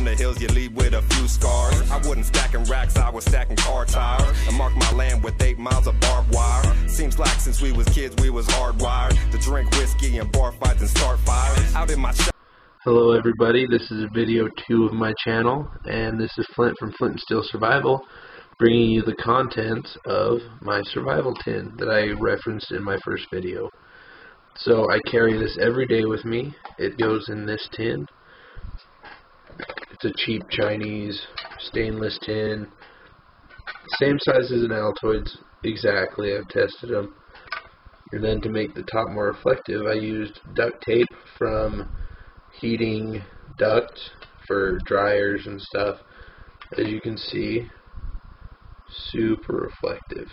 from the hills, you leave with a few scars. I wasn't stacking racks, I was stacking car tires. I marked my land with 8 miles of barbed wire. Seems like since we was kids, we was hardwired to drink whiskey and bar fights and start fires. Out in my Hello everybody, this is video 2 of my channel, and this is Flint from Flint and Steel Survival, bringing you the contents of my survival tin that I referenced in my first video. So I carry this every day with me. It goes in this tin. It's a cheap Chinese stainless tin, same size as an Altoids, exactly. I've tested them. And then to make the top more reflective, I used duct tape from heating ducts for dryers and stuff. As you can see, super reflective.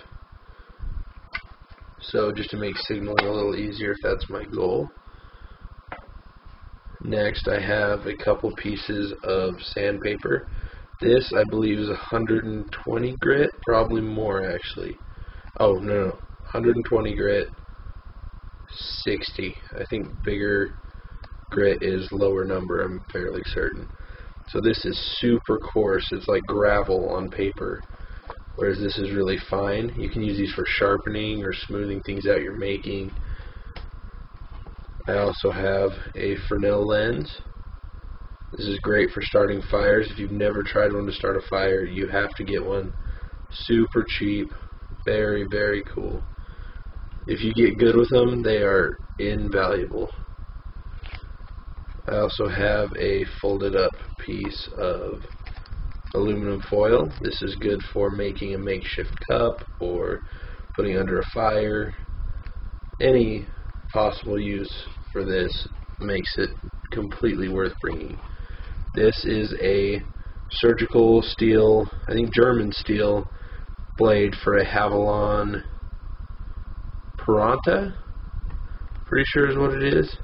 So just to make signaling a little easier if that's my goal. Next I have a couple pieces of sandpaper. This I believe is 120 grit, probably more actually. Oh no, 120 grit, 60. I think bigger grit is lower number, I'm fairly certain. So this is super coarse, it's like gravel on paper, whereas this is really fine. You can use these for sharpening or smoothing things out you're making. I also have a Fresnel lens. This is great for starting fires. If you've never tried one to start a fire, you have to get one. Super cheap, very, very cool. If you get good with them, they are invaluable. I also have a folded up piece of aluminum foil. This is good for making a makeshift cup or putting under a fire. Any possible use for this makes it completely worth bringing. This is a surgical steel, I think German steel blade for a Havalon Piranta, pretty sure is what it is.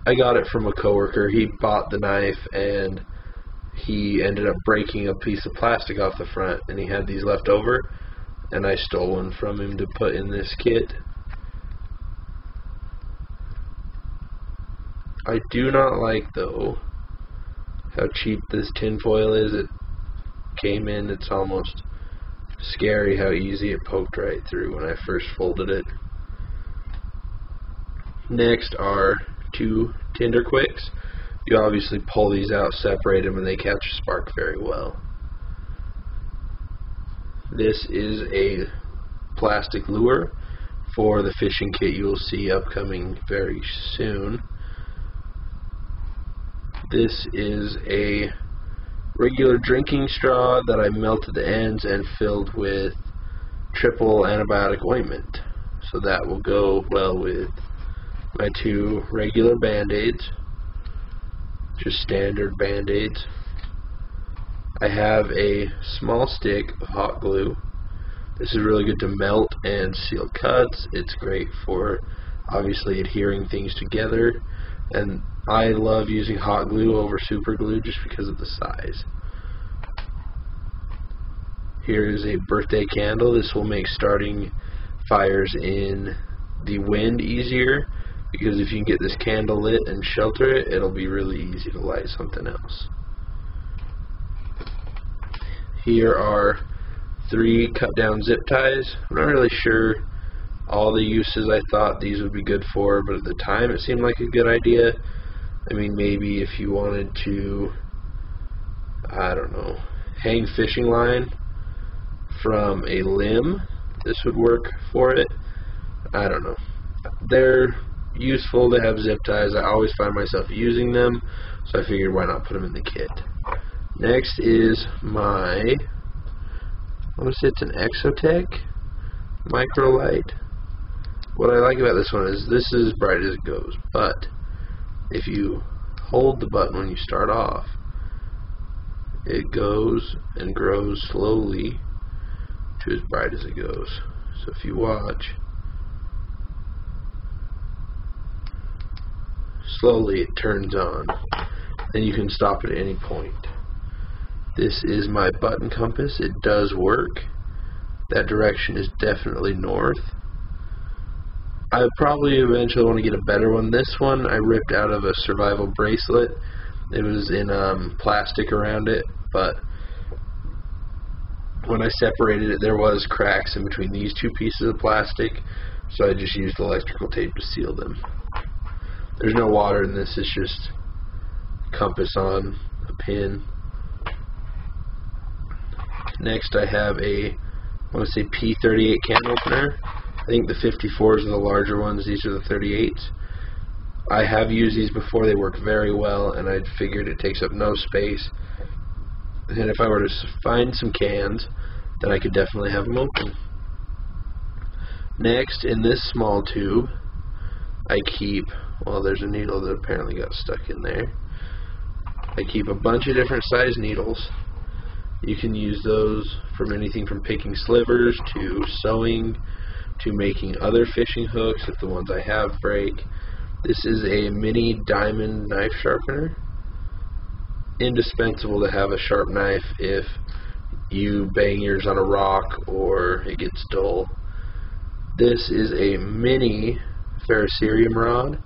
I got it from a coworker. He bought the knife and he ended up breaking a piece of plastic off the front, and he had these left over, and I stole one from him to put in this kit. I do not like, though, how cheap this tin foil is. It came in, it's almost scary how easy it poked right through when I first folded it. Next are 2 Tinder Quicks. You obviously pull these out, separate them, and they catch a spark very well. This is a plastic lure for the fishing kit you will see upcoming very soon. This is a regular drinking straw that I melted the ends and filled with triple antibiotic ointment. So that will go well with my 2 regular Band-Aids, just standard Band-Aids. I have a small stick of hot glue. This is really good to melt and seal cuts. It's great for obviously adhering things together, and I love using hot glue over super glue just because of the size. Here is a birthday candle. This will make starting fires in the wind easier, because if you can get this candle lit and shelter it, it'll be really easy to light something else. Here are 3 cut down zip ties. I'm not really sure all the uses I thought these would be good for, but at the time it seemed like a good idea. I mean, maybe if you wanted to, I don't know, hang fishing line from a limb, this would work for it. I don't know. They're useful to have zip ties. I always find myself using them, so I figured why not put them in the kit. Next is my, I want to say it's an Exotech micro light. What I like about this one is this is as bright as it goes, but if you hold the button when you start off, it goes and grows slowly to as bright as it goes. So if you watch, slowly it turns on, and you can stop it at any point. This is my button compass. It does work. That direction is definitely north. I probably eventually want to get a better one. This one I ripped out of a survival bracelet It was in plastic around it, but when I separated it, there was cracks in between these two pieces of plastic, so I just used electrical tape to seal them. There's no water in this, it's just compass on a pin. Next I have I want to say P38 can opener. I think the 54s are the larger ones, these are the 38s. I have used these before, they work very well, and I figured it takes up no space. And if I were to find some cans, then I could definitely have them open. Next, in this small tube, I keep, well, there's a needle that apparently got stuck in there. I keep a bunch of different size needles. You can use those from anything from picking slivers to sewing to making other fishing hooks if the ones I have break. This is a mini diamond knife sharpener. Indispensable to have a sharp knife if you bang yours on a rock or it gets dull. This is a mini ferrocerium rod.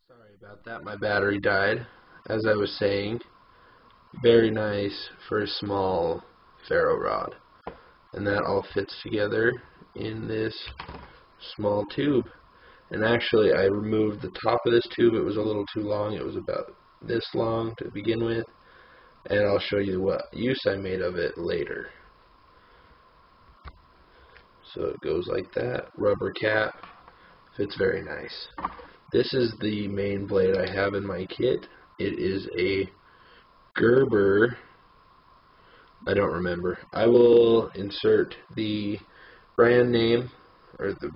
Sorry about that, my battery died. As I was saying, very nice for a small ferro rod. And that all fits together in this small tube. And actually, I removed the top of this tube. It was a little too long. It was about this long to begin with. And I'll show you what use I made of it later. So it goes like that. Rubber cap. Fits very nice. This is the main blade I have in my kit. It is a Gerber. I don't remember. I will insert the brand name, or the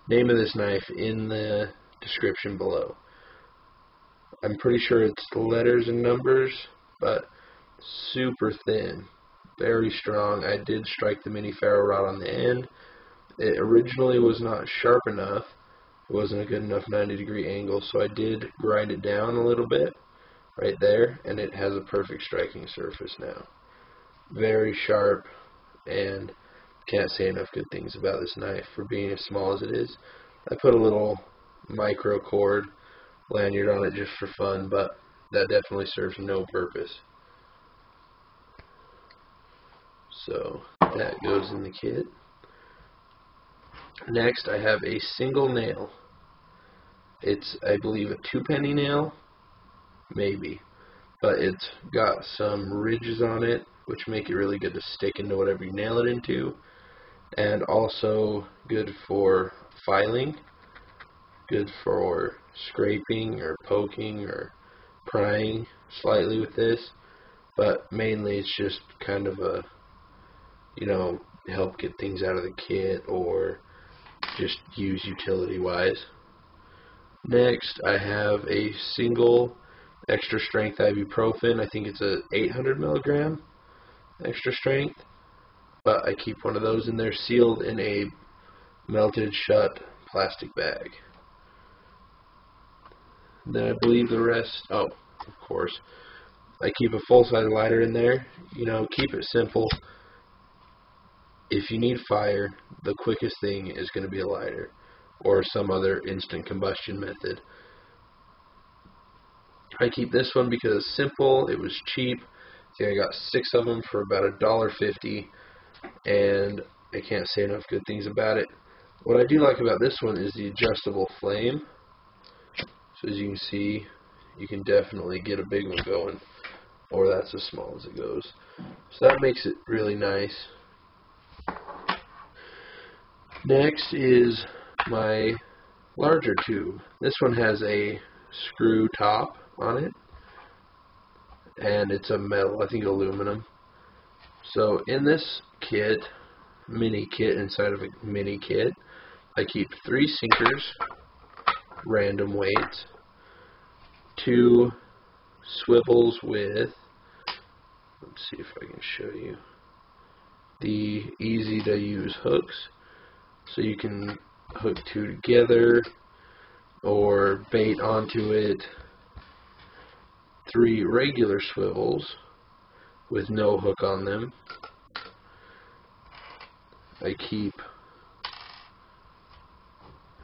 name of this knife in the description below. I'm pretty sure it's letters and numbers, but super thin, very strong. I did strike the mini ferro rod on the end. It originally was not sharp enough. It wasn't a good enough 90-degree angle, so I did grind it down a little bit right there, and it has a perfect striking surface now. Very sharp, and can't say enough good things about this knife for being as small as it is. I put a little micro cord lanyard on it just for fun, but that definitely serves no purpose. So that goes in the kit. Next, I have a single nail. It's, I believe, a 2-penny nail, maybe, but it's got some ridges on it which make it really good to stick into whatever you nail it into, and also good for filing, good for scraping or poking or prying slightly with this, but mainly it's just kind of a, help get things out of the kit or just use utility wise. Next, I have a single extra strength ibuprofen. I think it's a 800 milligram extra strength, but I keep one of those in there sealed in a melted shut plastic bag. Then I believe the rest, oh, of course, I keep a full-size lighter in there. Keep it simple. If you need fire, the quickest thing is going to be a lighter or some other instant combustion method. I keep this one because it's simple, it was cheap. I think I got 6 of them for about $1.50, and I can't say enough good things about it. What I do like about this one is the adjustable flame. So as you can see, you can definitely get a big one going, or that's as small as it goes. So that makes it really nice. Next is my larger tube. This one has a screw top on it, and it's a metal, I think aluminum. So in this kit, mini kit inside of a mini kit, I keep 3 sinkers, random weights, 2 swivels with, let's see if I can show you, the easy to use hooks, so you can hook 2 together or bait onto it. 3 regular swivels with no hook on them. I keep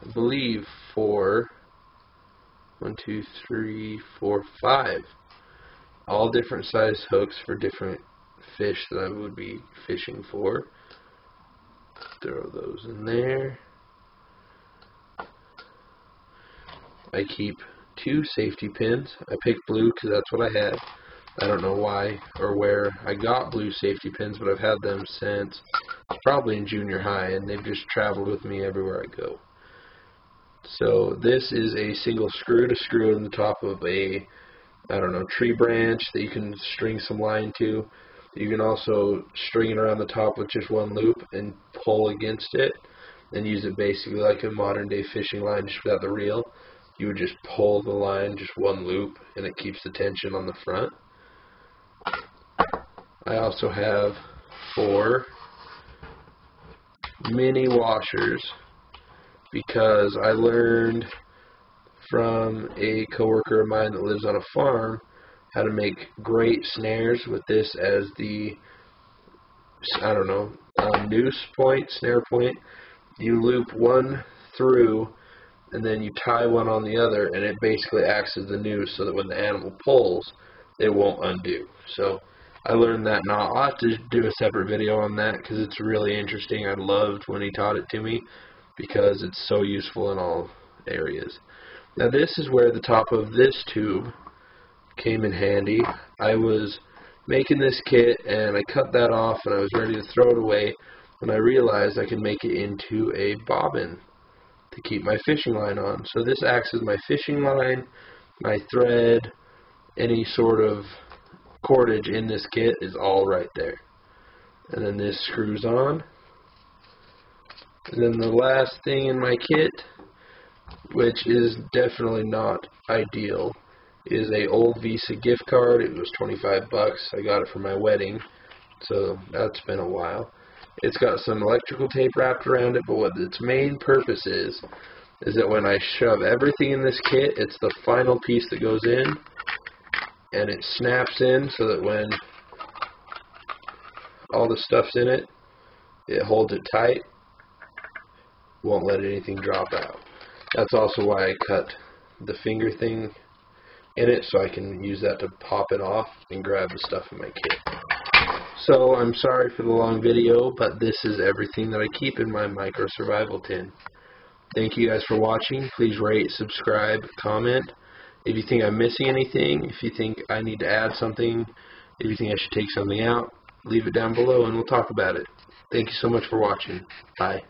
I believe, 4, 1, 2, 3, 4, 5. All different size hooks for different fish that I would be fishing for. Throw those in there. I keep 2 safety pins. I picked blue because that's what I had. I don't know why or where I got blue safety pins, but I've had them since probably in junior high, and they've just traveled with me everywhere I go. So this is a single screw to screw in the top of a, I don't know, tree branch that you can string some line to. You can also string it around the top with just one loop and pull against it and use it basically like a modern day fishing line just without the reel. You would just pull the line just one loop and it keeps the tension on the front. I also have 4 mini washers because I learned from a coworker of mine that lives on a farm how to make great snares with this as the, I don't know, noose point, snare point. You loop one through and then you tie one on the other, and it basically acts as the noose so that when the animal pulls, it won't undo. So I learned that knot. I'll have to do a separate video on that because it's really interesting. I loved when he taught it to me because it's so useful in all areas. Now this is where the top of this tube came in handy. I was making this kit and I cut that off and I was ready to throw it away when I realized I could make it into a bobbin to keep my fishing line on. So this acts as my fishing line, my thread, any sort of cordage in this kit is all right there. And then this screws on. And then the last thing in my kit, which is definitely not ideal, is a old Visa gift card. It was 25 bucks. I got it for my wedding, so that's been a while. It's got some electrical tape wrapped around it, but what its main purpose is that when I shove everything in this kit, it's the final piece that goes in, and it snaps in so that when all the stuff's in it, it holds it tight, won't let anything drop out. That's also why I cut the finger thing in it, so I can use that to pop it off and grab the stuff in my kit. So I'm sorry for the long video, but this is everything that I keep in my micro survival tin. Thank you guys for watching. Please rate, subscribe, comment. If you think I'm missing anything, if you think I need to add something, if you think I should take something out, leave it down below and we'll talk about it. Thank you so much for watching. Bye.